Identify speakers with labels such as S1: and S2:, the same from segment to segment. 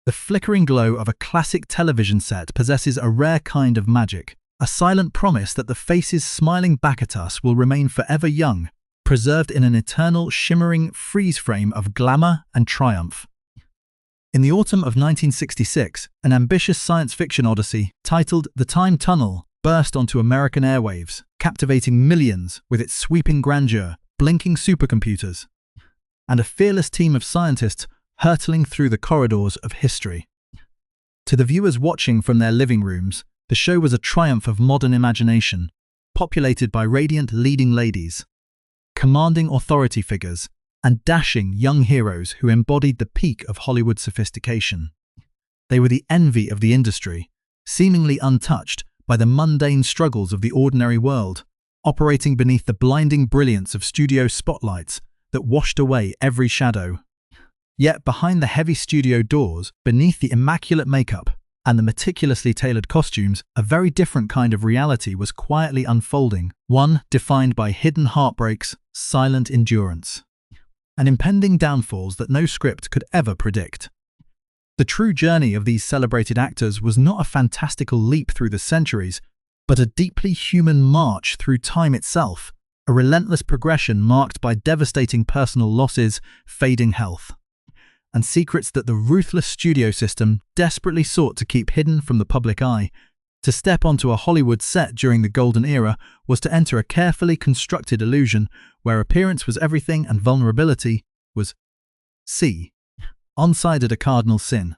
S1: The flickering glow of a classic television set possesses a rare kind of magic, a silent promise that the faces smiling back at us will remain forever young, preserved in an eternal, shimmering freeze frame of glamour and triumph. In the autumn of 1966, an ambitious science fiction odyssey titled The Time Tunnel burst onto American airwaves, captivating millions with its sweeping grandeur, blinking supercomputers, and a fearless team of scientists hurtling through the corridors of history. To the viewers watching from their living rooms, the show was a triumph of modern imagination, populated by radiant leading ladies, commanding authority figures, and dashing young heroes who embodied the peak of Hollywood sophistication. They were the envy of the industry, seemingly untouched by the mundane struggles of the ordinary world, operating beneath the blinding brilliance of studio spotlights that washed away every shadow. Yet behind the heavy studio doors, beneath the immaculate makeup and the meticulously tailored costumes, a very different kind of reality was quietly unfolding, one defined by hidden heartbreaks, silent endurance, and impending downfalls that no script could ever predict. The true journey of these celebrated actors was not a fantastical leap through the centuries, but a deeply human march through time itself, a relentless progression marked by devastating personal losses, fading health, and secrets that the ruthless studio system desperately sought to keep hidden from the public eye. To step onto a Hollywood set during the golden era was to enter a carefully constructed illusion where appearance was everything and vulnerability was on-sided a cardinal sin.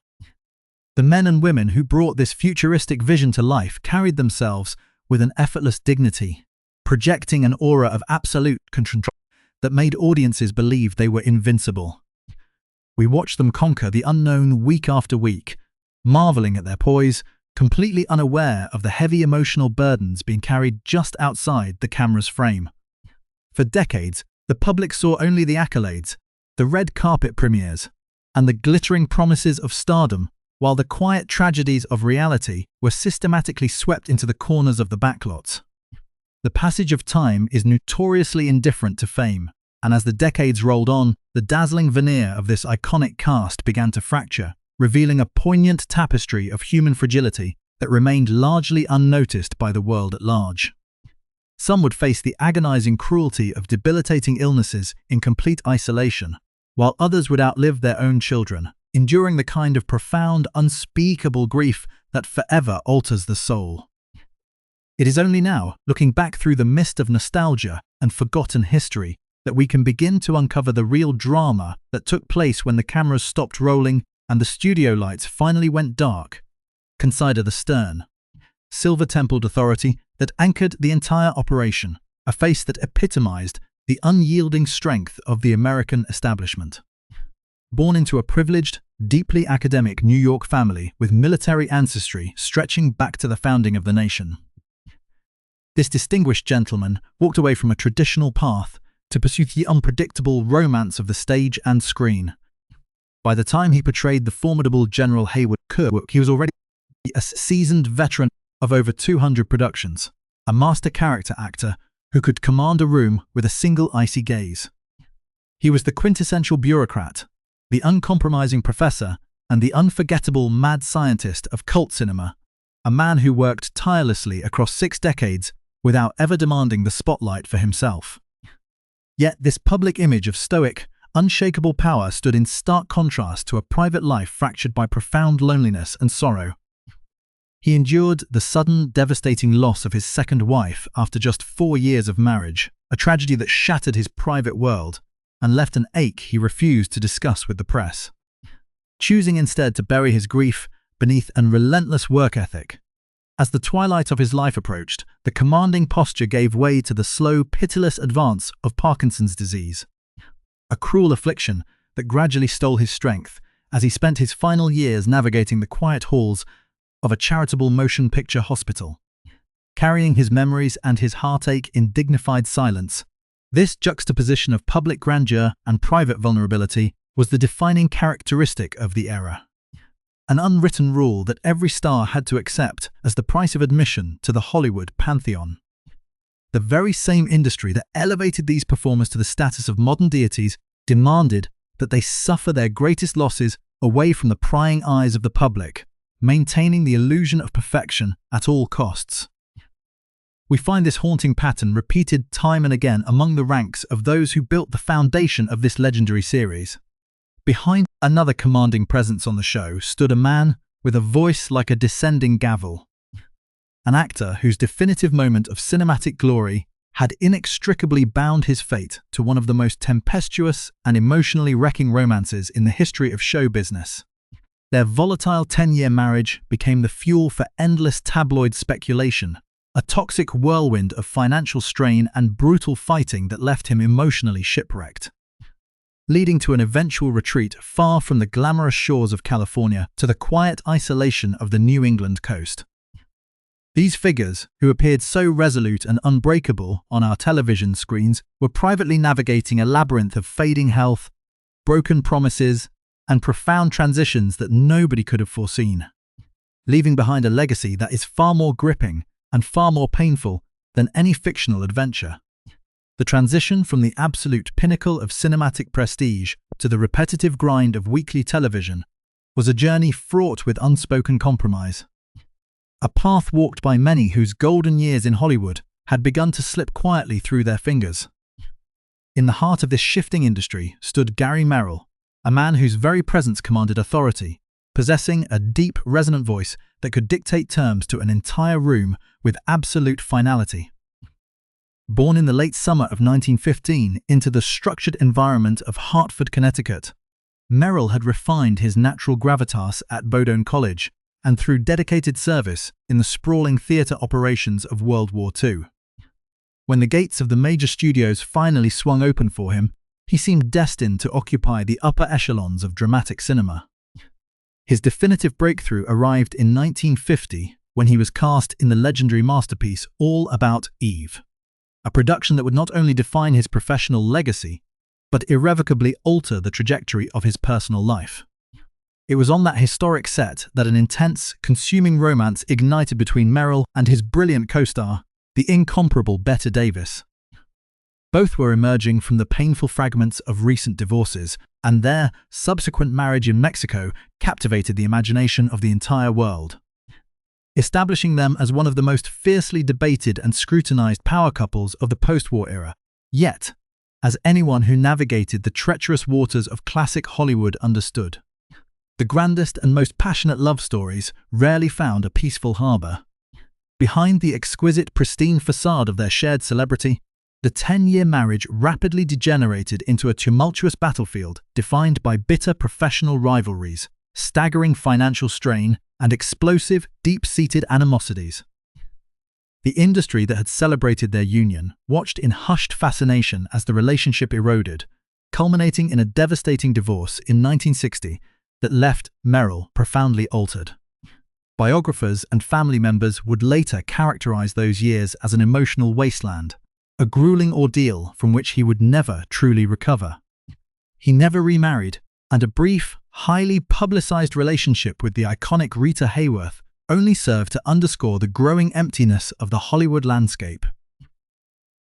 S1: The men and women who brought this futuristic vision to life carried themselves with an effortless dignity, projecting an aura of absolute control that made audiences believe they were invincible. We watched them conquer the unknown week after week, marveling at their poise, completely unaware of the heavy emotional burdens being carried just outside the camera's frame. For decades, the public saw only the accolades, the red carpet premieres, and the glittering promises of stardom, while the quiet tragedies of reality were systematically swept into the corners of the backlots. The passage of time is notoriously indifferent to fame, and as the decades rolled on, the dazzling veneer of this iconic cast began to fracture, revealing a poignant tapestry of human fragility that remained largely unnoticed by the world at large. Some would face the agonizing cruelty of debilitating illnesses in complete isolation, while others would outlive their own children, enduring the kind of profound, unspeakable grief that forever alters the soul. It is only now, looking back through the mist of nostalgia and forgotten history, that we can begin to uncover the real drama that took place when the cameras stopped rolling and the studio lights finally went dark. Consider the stern, silver-templed authority that anchored the entire operation, a face that epitomized the unyielding strength of the American establishment. Born into a privileged, deeply academic New York family with military ancestry stretching back to the founding of the nation, this distinguished gentleman walked away from a traditional path to pursue the unpredictable romance of the stage and screen. By the time he portrayed the formidable General Haywood Kirk, he was already a seasoned veteran of over 200 productions, a master character actor who could command a room with a single icy gaze. He was the quintessential bureaucrat, the uncompromising professor, and the unforgettable mad scientist of cult cinema, a man who worked tirelessly across 6 decades without ever demanding the spotlight for himself. Yet this public image of stoic, unshakable power stood in stark contrast to a private life fractured by profound loneliness and sorrow. He endured the sudden, devastating loss of his second wife after just 4 years of marriage, a tragedy that shattered his private world and left an ache he refused to discuss with the press, choosing instead to bury his grief beneath an relentless work ethic. As the twilight of his life approached, the commanding posture gave way to the slow, pitiless advance of Parkinson's disease, a cruel affliction that gradually stole his strength as he spent his final years navigating the quiet halls of a charitable motion picture hospital, carrying his memories and his heartache in dignified silence. This juxtaposition of public grandeur and private vulnerability was the defining characteristic of the era, an unwritten rule that every star had to accept as the price of admission to the Hollywood pantheon. The very same industry that elevated these performers to the status of modern deities demanded that they suffer their greatest losses away from the prying eyes of the public, maintaining the illusion of perfection at all costs. We find this haunting pattern repeated time and again among the ranks of those who built the foundation of this legendary series. Behind another commanding presence on the show stood a man with a voice like a descending gavel, an actor whose definitive moment of cinematic glory had inextricably bound his fate to one of the most tempestuous and emotionally wrecking romances in the history of show business. Their volatile 10-year marriage became the fuel for endless tabloid speculation, a toxic whirlwind of financial strain and brutal fighting that left him emotionally shipwrecked, leading to an eventual retreat far from the glamorous shores of California to the quiet isolation of the New England coast. These figures, who appeared so resolute and unbreakable on our television screens, were privately navigating a labyrinth of fading health, broken promises, and profound transitions that nobody could have foreseen, leaving behind a legacy that is far more gripping and far more painful than any fictional adventure. The transition from the absolute pinnacle of cinematic prestige to the repetitive grind of weekly television was a journey fraught with unspoken compromise. A path walked by many whose golden years in Hollywood had begun to slip quietly through their fingers. In the heart of this shifting industry stood Gary Merrill, a man whose very presence commanded authority, possessing a deep, resonant voice that could dictate terms to an entire room with absolute finality. Born in the late summer of 1915 into the structured environment of Hartford, Connecticut, Merrill had refined his natural gravitas at Bowdoin College and through dedicated service in the sprawling theatre operations of World War II. When the gates of the major studios finally swung open for him, he seemed destined to occupy the upper echelons of dramatic cinema. His definitive breakthrough arrived in 1950 when he was cast in the legendary masterpiece All About Eve, a production that would not only define his professional legacy, but irrevocably alter the trajectory of his personal life. It was on that historic set that an intense, consuming romance ignited between Merrill and his brilliant co-star, the incomparable Bette Davis. Both were emerging from the painful fragments of recent divorces, and their subsequent marriage in Mexico captivated the imagination of the entire world, establishing them as one of the most fiercely debated and scrutinized power couples of the post-war era. Yet, as anyone who navigated the treacherous waters of classic Hollywood understood, the grandest and most passionate love stories rarely found a peaceful harbor. Behind the exquisite, pristine facade of their shared celebrity, the 10-year marriage rapidly degenerated into a tumultuous battlefield defined by bitter professional rivalries, staggering financial strain, and explosive, deep-seated animosities. The industry that had celebrated their union watched in hushed fascination as the relationship eroded, culminating in a devastating divorce in 1960 that left Merrill profoundly altered. Biographers and family members would later characterize those years as an emotional wasteland, a grueling ordeal from which he would never truly recover. He never remarried, and a brief, highly publicized relationship with the iconic Rita Hayworth only served to underscore the growing emptiness of the Hollywood landscape.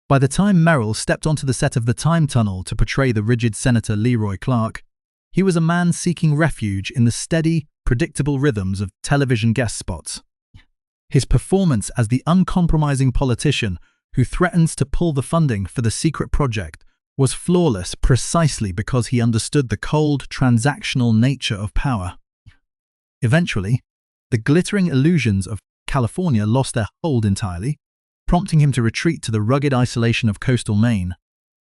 S1: By the time Merrill stepped onto the set of The Time Tunnel to portray the rigid Senator Leroy Clark, he was a man seeking refuge in the steady, predictable rhythms of television guest spots. His performance as the uncompromising politician who threatens to pull the funding for the secret project was flawless precisely because he understood the cold, transactional nature of power. Eventually, the glittering illusions of California lost their hold entirely, prompting him to retreat to the rugged isolation of coastal Maine,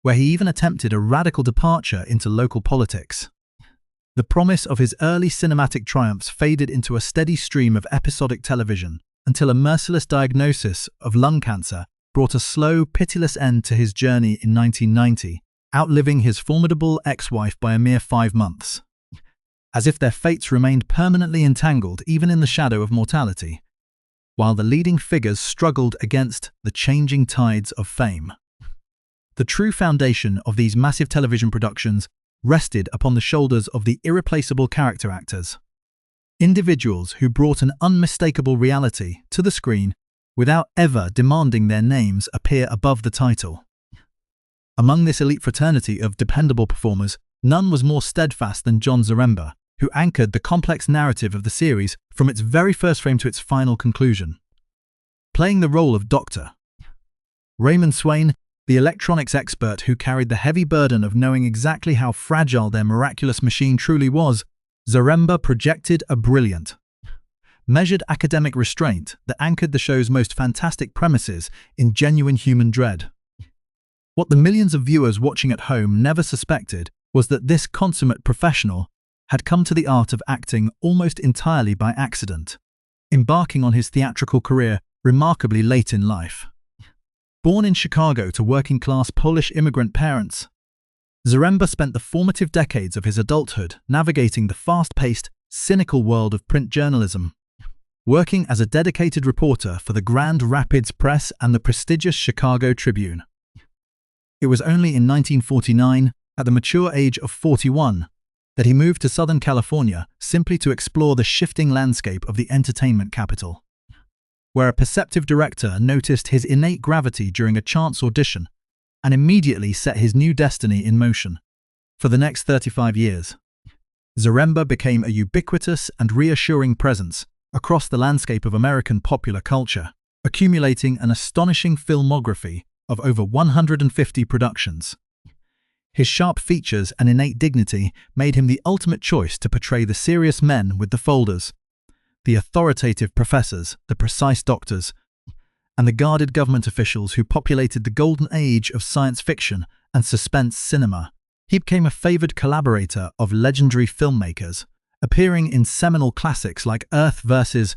S1: where he even attempted a radical departure into local politics. The promise of his early cinematic triumphs faded into a steady stream of episodic television until a merciless diagnosis of lung cancer brought a slow, pitiless end to his journey in 1990, outliving his formidable ex-wife by a mere 5 months. As if their fates remained permanently entangled even in the shadow of mortality, while the leading figures struggled against the changing tides of fame. The true foundation of these massive television productions rested upon the shoulders of the irreplaceable character actors, individuals who brought an unmistakable reality to the screen without ever demanding their names appear above the title. Among this elite fraternity of dependable performers, none was more steadfast than John Zaremba, who anchored the complex narrative of the series from its very first frame to its final conclusion. Playing the role of Dr. Raymond Swain, the electronics expert who carried the heavy burden of knowing exactly how fragile their miraculous machine truly was, Zaremba projected a brilliant, measured academic restraint that anchored the show's most fantastic premises in genuine human dread. What the millions of viewers watching at home never suspected was that this consummate professional had come to the art of acting almost entirely by accident, embarking on his theatrical career remarkably late in life. Born in Chicago to working-class Polish immigrant parents, Zaremba spent the formative decades of his adulthood navigating the fast-paced, cynical world of print journalism, working as a dedicated reporter for the Grand Rapids Press and the prestigious Chicago Tribune. It was only in 1949, at the mature age of 41, that he moved to Southern California simply to explore the shifting landscape of the entertainment capital, where a perceptive director noticed his innate gravity during a chance audition and immediately set his new destiny in motion. For the next 35 years, Zaremba became a ubiquitous and reassuring presence across the landscape of American popular culture, accumulating an astonishing filmography of over 150 productions. His sharp features and innate dignity made him the ultimate choice to portray the serious men with the folders, the authoritative professors, the precise doctors, and the guarded government officials who populated the golden age of science fiction and suspense cinema. He became a favored collaborator of legendary filmmakers, appearing in seminal classics like Earth vs.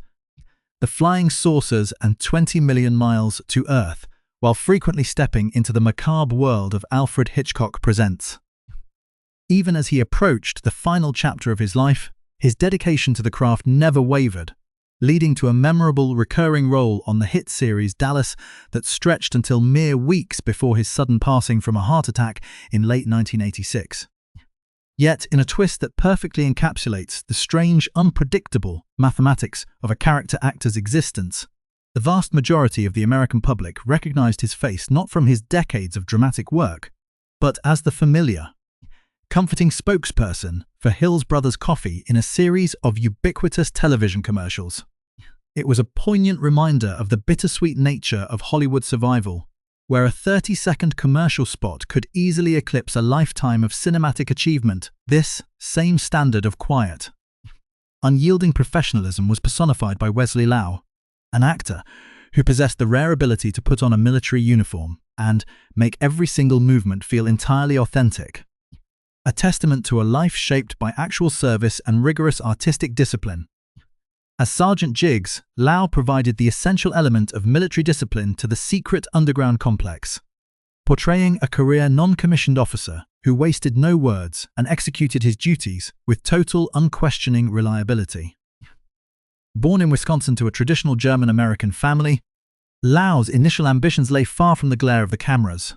S1: The Flying Saucers and 20 Million Miles to Earth, while frequently stepping into the macabre world of Alfred Hitchcock Presents. Even as he approached the final chapter of his life, his dedication to the craft never wavered, leading to a memorable recurring role on the hit series Dallas that stretched until mere weeks before his sudden passing from a heart attack in late 1986. Yet, in a twist that perfectly encapsulates the strange, unpredictable mathematics of a character actor's existence, the vast majority of the American public recognized his face not from his decades of dramatic work, but as the familiar, comforting spokesperson for Hills Brothers Coffee in a series of ubiquitous television commercials. It was a poignant reminder of the bittersweet nature of Hollywood survival, where a 30-second commercial spot could easily eclipse a lifetime of cinematic achievement. This same standard of quiet, unyielding professionalism was personified by Wesley Lau, an actor who possessed the rare ability to put on a military uniform and make every single movement feel entirely authentic, a testament to a life shaped by actual service and rigorous artistic discipline. As Sergeant Jiggs, Lau provided the essential element of military discipline to the secret underground complex, portraying a career non-commissioned officer who wasted no words and executed his duties with total, unquestioning reliability. Born in Wisconsin to a traditional German-American family, Lau's initial ambitions lay far from the glare of the cameras.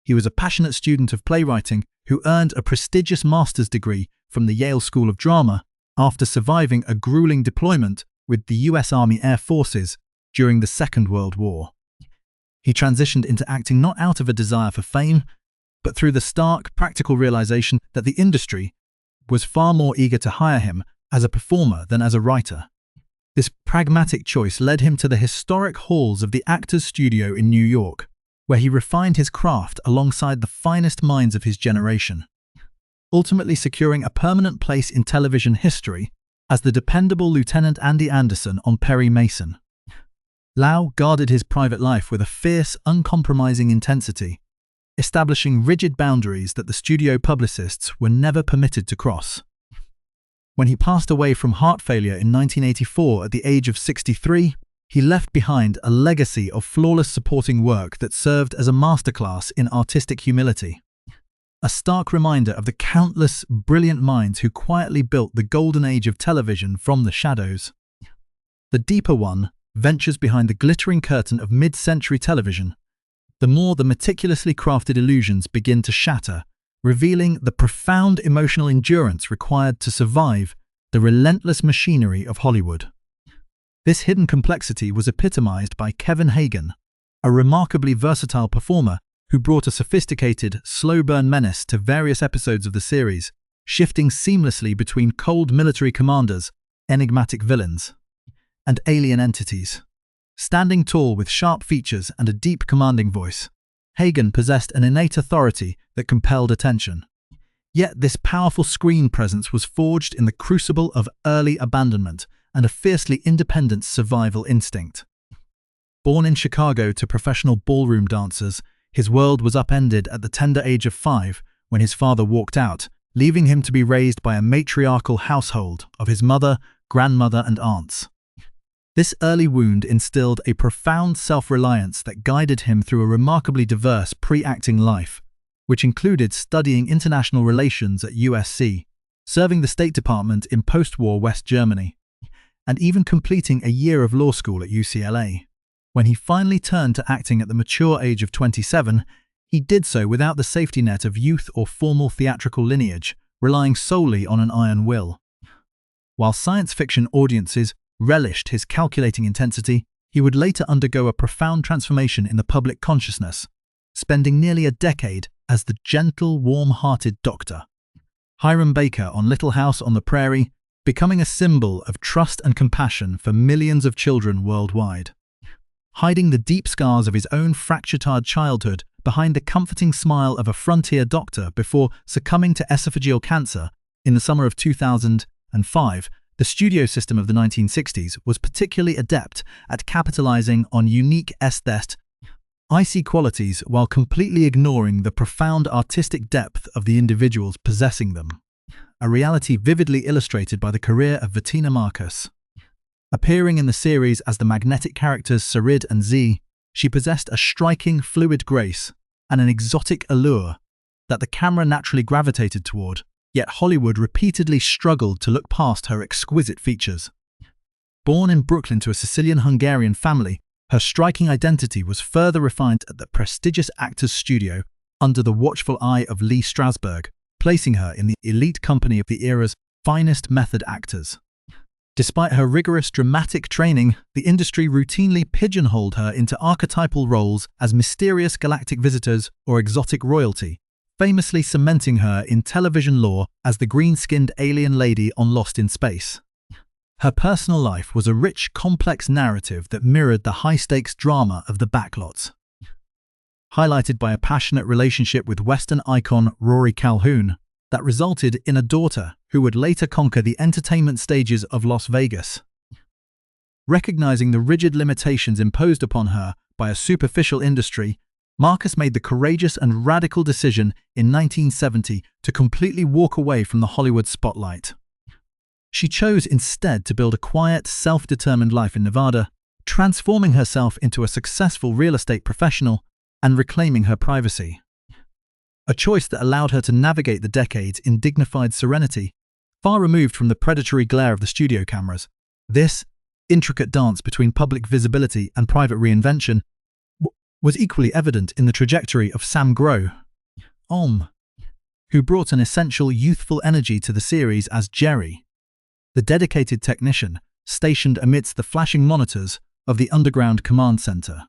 S1: He was a passionate student of playwriting who earned a prestigious master's degree from the Yale School of Drama after surviving a grueling deployment with the U.S. Army Air Forces during the Second World War. He transitioned into acting not out of a desire for fame, but through the stark, practical realization that the industry was far more eager to hire him as a performer than as a writer. This pragmatic choice led him to the historic halls of the Actors Studio in New York, where he refined his craft alongside the finest minds of his generation, ultimately securing a permanent place in television history as the dependable Lieutenant Andy Anderson on Perry Mason. Lau guarded his private life with a fierce, uncompromising intensity, establishing rigid boundaries that the studio publicists were never permitted to cross. When he passed away from heart failure in 1984 at the age of 63, he left behind a legacy of flawless supporting work that served as a masterclass in artistic humility, a stark reminder of the countless brilliant minds who quietly built the golden age of television from the shadows. The deeper one ventures behind the glittering curtain of mid-century television, the more the meticulously crafted illusions begin to shatter, revealing the profound emotional endurance required to survive the relentless machinery of Hollywood. This hidden complexity was epitomized by Kevin Hagen, a remarkably versatile performer who brought a sophisticated, slow-burn menace to various episodes of the series, shifting seamlessly between cold military commanders, enigmatic villains, and alien entities. Standing tall with sharp features and a deep commanding voice, Hagen possessed an innate authority that compelled attention. Yet this powerful screen presence was forged in the crucible of early abandonment and a fiercely independent survival instinct. Born in Chicago to professional ballroom dancers, his world was upended at the tender age of 5 when his father walked out, leaving him to be raised by a matriarchal household of his mother, grandmother, and aunts. This early wound instilled a profound self-reliance that guided him through a remarkably diverse pre-acting life, which included studying international relations at USC, serving the State Department in post-war West Germany, and even completing a year of law school at UCLA. When he finally turned to acting at the mature age of 27, he did so without the safety net of youth or formal theatrical lineage, relying solely on an iron will. While science fiction audiences relished his calculating intensity, he would later undergo a profound transformation in the public consciousness, spending nearly a decade as the gentle, warm-hearted doctor Hiram Baker on Little House on the Prairie, becoming a symbol of trust and compassion for millions of children worldwide. Hiding the deep scars of his own fractured childhood behind the comforting smile of a frontier doctor before succumbing to esophageal cancer in the summer of 2005, the studio system of the 1960s was particularly adept at capitalizing on unique aesthetic, icy qualities while completely ignoring the profound artistic depth of the individuals possessing them, a reality vividly illustrated by the career of Bettina Marcus. Appearing in the series as the magnetic characters Sarid and Z, she possessed a striking, fluid grace and an exotic allure that the camera naturally gravitated toward, yet Hollywood repeatedly struggled to look past her exquisite features. Born in Brooklyn to a Sicilian-Hungarian family, her striking identity was further refined at the prestigious Actors Studio under the watchful eye of Lee Strasberg, placing her in the elite company of the era's finest method actors. Despite her rigorous dramatic training, the industry routinely pigeonholed her into archetypal roles as mysterious galactic visitors or exotic royalty, famously cementing her in television lore as the green-skinned alien lady on Lost in Space. Her personal life was a rich, complex narrative that mirrored the high-stakes drama of the backlots. Highlighted by a passionate relationship with Western icon Rory Calhoun, that resulted in a daughter who would later conquer the entertainment stages of Las Vegas. Recognizing the rigid limitations imposed upon her by a superficial industry, Marcus made the courageous and radical decision in 1970 to completely walk away from the Hollywood spotlight. She chose instead to build a quiet, self-determined life in Nevada, transforming herself into a successful real estate professional and reclaiming her privacy. A choice that allowed her to navigate the decades in dignified serenity, far removed from the predatory glare of the studio cameras. This intricate dance between public visibility and private reinvention was equally evident in the trajectory of Sam Groh, who brought an essential youthful energy to the series as Jerry, the dedicated technician stationed amidst the flashing monitors of the underground command center.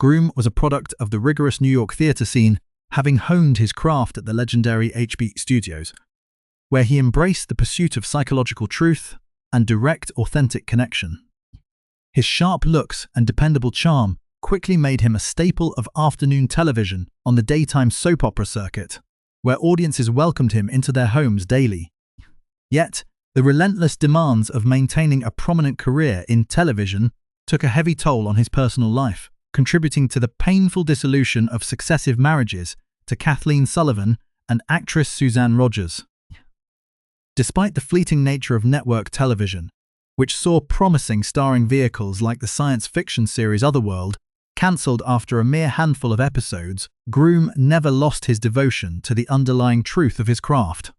S1: Groom was a product of the rigorous New York theater scene, having honed his craft at the legendary HB Studios, where he embraced the pursuit of psychological truth and direct, authentic connection. His sharp looks and dependable charm quickly made him a staple of afternoon television on the daytime soap opera circuit, where audiences welcomed him into their homes daily. Yet, the relentless demands of maintaining a prominent career in television took a heavy toll on his personal life, contributing to the painful dissolution of successive marriages to Kathleen Sullivan and actress Suzanne Rogers. Despite the fleeting nature of network television, which saw promising starring vehicles like the science fiction series Otherworld cancelled after a mere handful of episodes, Groom never lost his devotion to the underlying truth of his craft.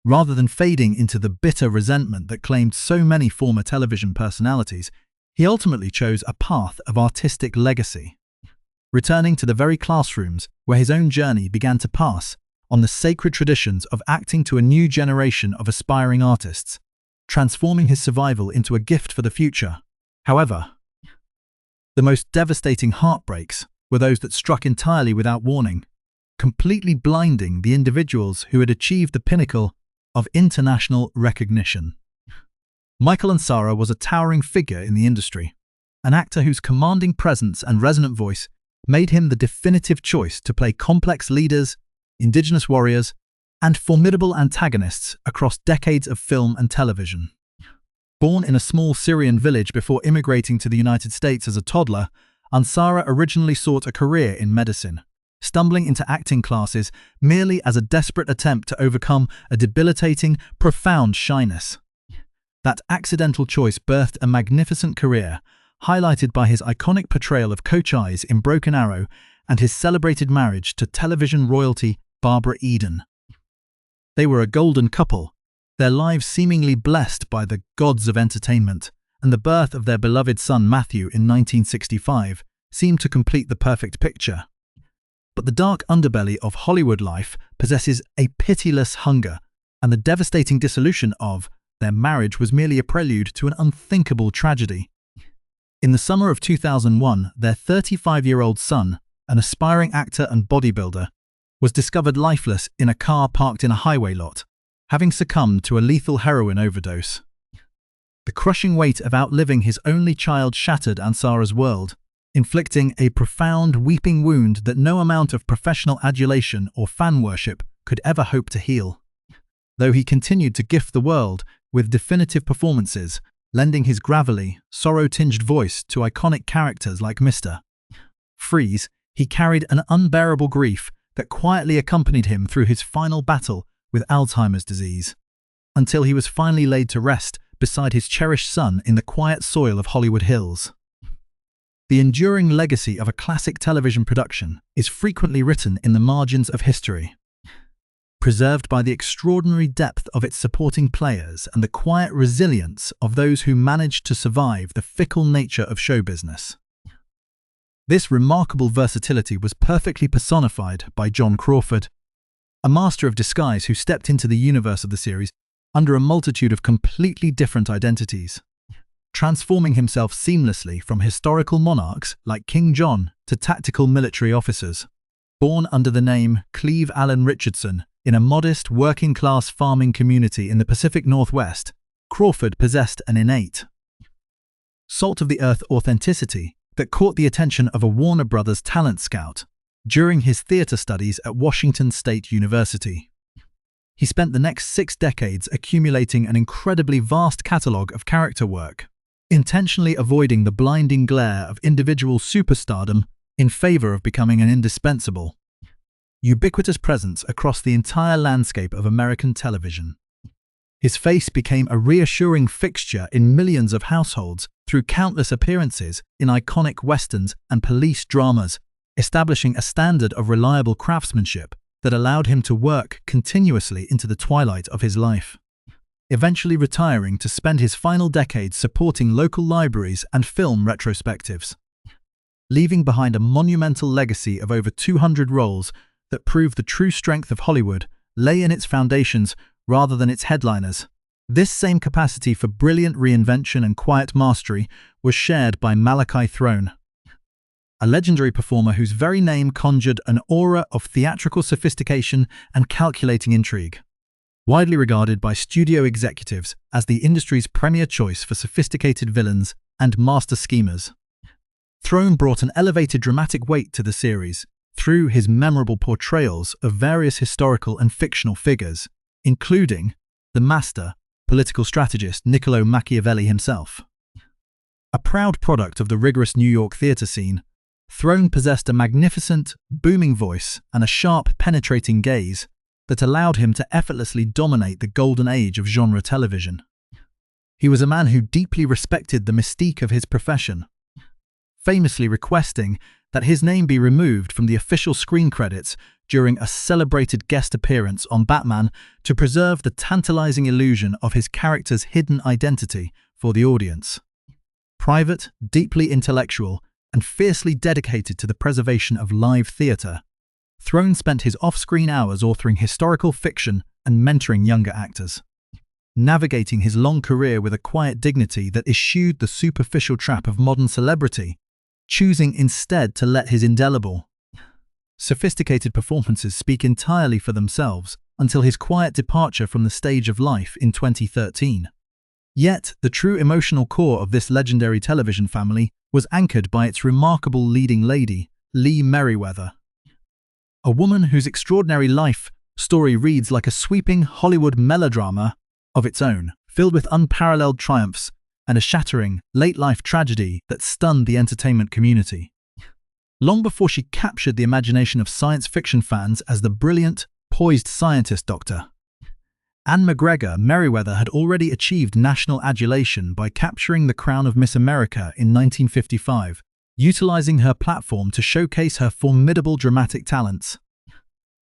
S1: Rather than fading into the bitter resentment that claimed so many former television personalities, he ultimately chose a path of artistic legacy, returning to the very classrooms where his own journey began to pass on the sacred traditions of acting to a new generation of aspiring artists, transforming his survival into a gift for the future. However, the most devastating heartbreaks were those that struck entirely without warning. completely blinding the individuals who had achieved the pinnacle of international recognition. Michael Ansara was a towering figure in the industry, an actor whose commanding presence and resonant voice made him the definitive choice to play complex leaders, indigenous warriors, and formidable antagonists across decades of film and television. Born in a small Syrian village before immigrating to the United States as a toddler, Ansara originally sought a career in medicine, stumbling into acting classes merely as a desperate attempt to overcome a debilitating, profound shyness. That accidental choice birthed a magnificent career, highlighted by his iconic portrayal of Coach Eyes in Broken Arrow and his celebrated marriage to television royalty Barbara Eden. They were a golden couple, their lives seemingly blessed by the gods of entertainment, and the birth of their beloved son Matthew in 1965 seemed to complete the perfect picture. But the dark underbelly of Hollywood life possesses a pitiless hunger, and the devastating dissolution of their marriage was merely a prelude to an unthinkable tragedy. In the summer of 2001, their 35-year-old son, an aspiring actor and bodybuilder, was discovered lifeless in a car parked in a highway lot, having succumbed to a lethal heroin overdose. The crushing weight of outliving his only child shattered Ansara's world, inflicting a profound, weeping wound that no amount of professional adulation or fan worship could ever hope to heal. Though he continued to gift the world with definitive performances, lending his gravelly, sorrow-tinged voice to iconic characters like Mr. Freeze, he carried an unbearable grief that quietly accompanied him through his final battle with Alzheimer's disease, until he was finally laid to rest beside his cherished son in the quiet soil of Hollywood Hills. The enduring legacy of a classic television production is frequently written in the margins of history, preserved by the extraordinary depth of its supporting players and the quiet resilience of those who managed to survive the fickle nature of show business. This remarkable versatility was perfectly personified by John Crawford, a master of disguise who stepped into the universe of the series under a multitude of completely different identities, transforming himself seamlessly from historical monarchs like King John to tactical military officers. Born under the name Cleve Allen Richardson in a modest, working-class farming community in the Pacific Northwest, Crawford possessed an innate, salt-of-the-earth authenticity that caught the attention of a Warner Brothers talent scout during his theater studies at Washington State University. He spent the next 6 decades accumulating an incredibly vast catalog of character work, intentionally avoiding the blinding glare of individual superstardom in favor of becoming an indispensable, ubiquitous presence across the entire landscape of American television. His face became a reassuring fixture in millions of households through countless appearances in iconic westerns and police dramas, establishing a standard of reliable craftsmanship that allowed him to work continuously into the twilight of his life, eventually retiring to spend his final decades supporting local libraries and film retrospectives, leaving behind a monumental legacy of over 200 roles that prove the true strength of Hollywood lay in its foundations rather than its headliners. This same capacity for brilliant reinvention and quiet mastery was shared by Malachi Throne, a legendary performer whose very name conjured an aura of theatrical sophistication and calculating intrigue. Widely regarded by studio executives as the industry's premier choice for sophisticated villains and master schemers, Throne brought an elevated dramatic weight to the series through his memorable portrayals of various historical and fictional figures, including the master political strategist Niccolo Machiavelli himself. A proud product of the rigorous New York theater scene, Throne possessed a magnificent, booming voice and a sharp, penetrating gaze that allowed him to effortlessly dominate the golden age of genre television. He was a man who deeply respected the mystique of his profession, famously requesting that his name be removed from the official screen credits during a celebrated guest appearance on Batman to preserve the tantalizing illusion of his character's hidden identity for the audience. Private, deeply intellectual, and fiercely dedicated to the preservation of live theater, Throne spent his off-screen hours authoring historical fiction and mentoring younger actors, navigating his long career with a quiet dignity that eschewed the superficial trap of modern celebrity, choosing instead to let his indelible, sophisticated performances speak entirely for themselves until his quiet departure from the stage of life in 2013. Yet, the true emotional core of this legendary television family was anchored by its remarkable leading lady, Lee Meriwether. A woman whose extraordinary life story reads like a sweeping Hollywood melodrama of its own, filled with unparalleled triumphs and a shattering, late-life tragedy that stunned the entertainment community. Long before she captured the imagination of science fiction fans as the brilliant, poised scientist Dr. Anne McGregor, Meriwether had already achieved national adulation by capturing the crown of Miss America in 1955, utilizing her platform to showcase her formidable dramatic talents.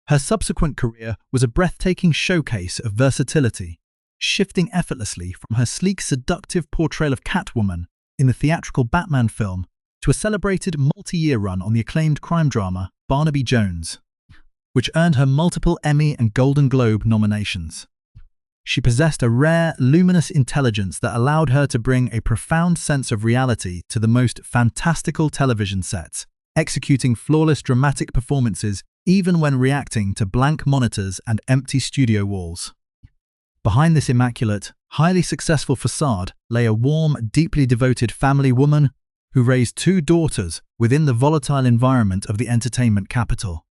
S1: Her subsequent career was a breathtaking showcase of versatility, shifting effortlessly from her sleek, seductive portrayal of Catwoman in the theatrical Batman film to a celebrated multi-year run on the acclaimed crime drama Barnaby Jones, which earned her multiple Emmy and Golden Globe nominations. She possessed a rare, luminous intelligence that allowed her to bring a profound sense of reality to the most fantastical television sets, executing flawless dramatic performances even when reacting to blank monitors and empty studio walls. Behind this immaculate, highly successful facade lay a warm, deeply devoted family woman who raised 2 daughters within the volatile environment of the entertainment capital.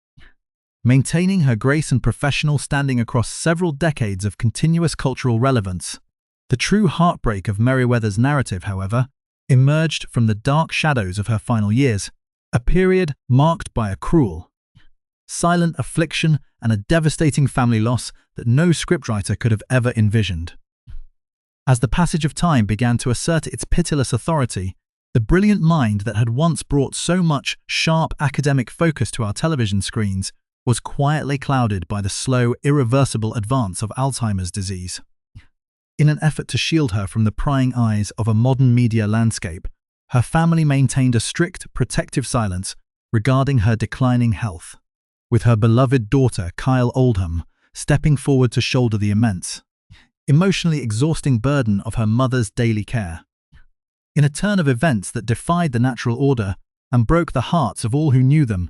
S1: Maintaining her grace and professional standing across several decades of continuous cultural relevance, the true heartbreak of Meriwether's narrative, however, emerged from the dark shadows of her final years, a period marked by a cruel, silent affliction and a devastating family loss that no scriptwriter could have ever envisioned. As the passage of time began to assert its pitiless authority, the brilliant mind that had once brought so much sharp academic focus to our television screens was quietly clouded by the slow, irreversible advance of Alzheimer's disease. In an effort to shield her from the prying eyes of a modern media landscape, her family maintained a strict, protective silence regarding her declining health, with her beloved daughter, Kyle Oldham, stepping forward to shoulder the immense, emotionally exhausting burden of her mother's daily care. In a turn of events that defied the natural order and broke the hearts of all who knew them,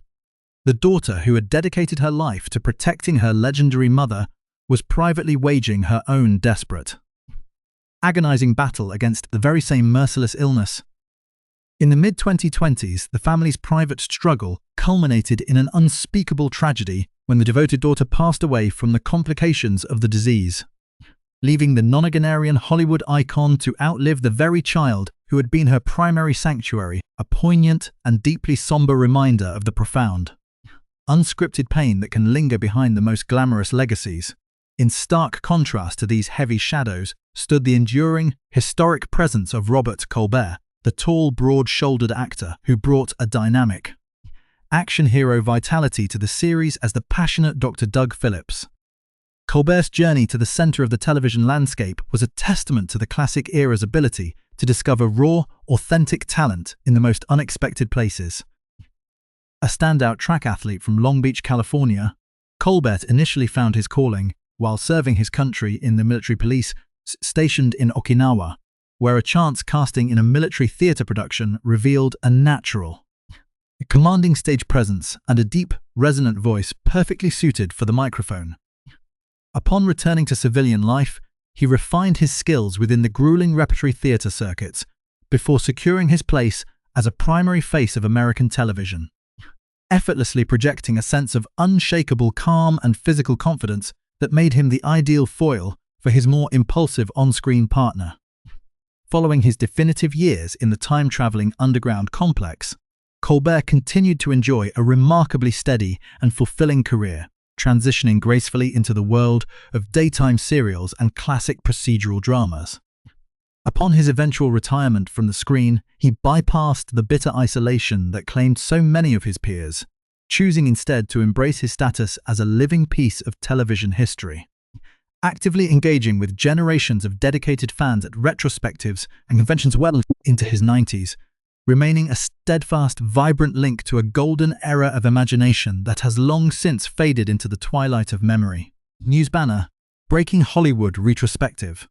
S1: the daughter who had dedicated her life to protecting her legendary mother was privately waging her own desperate, agonizing battle against the very same merciless illness. In the mid-2020s, the family's private struggle culminated in an unspeakable tragedy when the devoted daughter passed away from the complications of the disease, leaving the nonagenarian Hollywood icon to outlive the very child who had been her primary sanctuary, a poignant and deeply somber reminder of the profound, unscripted pain that can linger behind the most glamorous legacies. In stark contrast to these heavy shadows stood the enduring, historic presence of Robert Colbert, the tall, broad-shouldered actor who brought a dynamic, action hero vitality to the series as the passionate Dr. Doug Phillips. Colbert's journey to the center of the television landscape was a testament to the classic era's ability to discover raw, authentic talent in the most unexpected places. A standout track athlete from Long Beach, California, Colbert initially found his calling while serving his country in the military police stationed in Okinawa, where a chance casting in a military theater production revealed a natural, commanding stage presence and a deep, resonant voice perfectly suited for the microphone. Upon returning to civilian life, he refined his skills within the grueling repertory theater circuits before securing his place as a primary face of American television, effortlessly projecting a sense of unshakable calm and physical confidence that made him the ideal foil for his more impulsive on-screen partner. Following his definitive years in the time-traveling underground complex, Colbert continued to enjoy a remarkably steady and fulfilling career, transitioning gracefully into the world of daytime serials and classic procedural dramas. Upon his eventual retirement from the screen, he bypassed the bitter isolation that claimed so many of his peers, choosing instead to embrace his status as a living piece of television history, actively engaging with generations of dedicated fans at retrospectives and conventions well into his 90s, remaining a steadfast, vibrant link to a golden era of imagination that has long since faded into the twilight of memory. News banner, Breaking Hollywood Retrospective.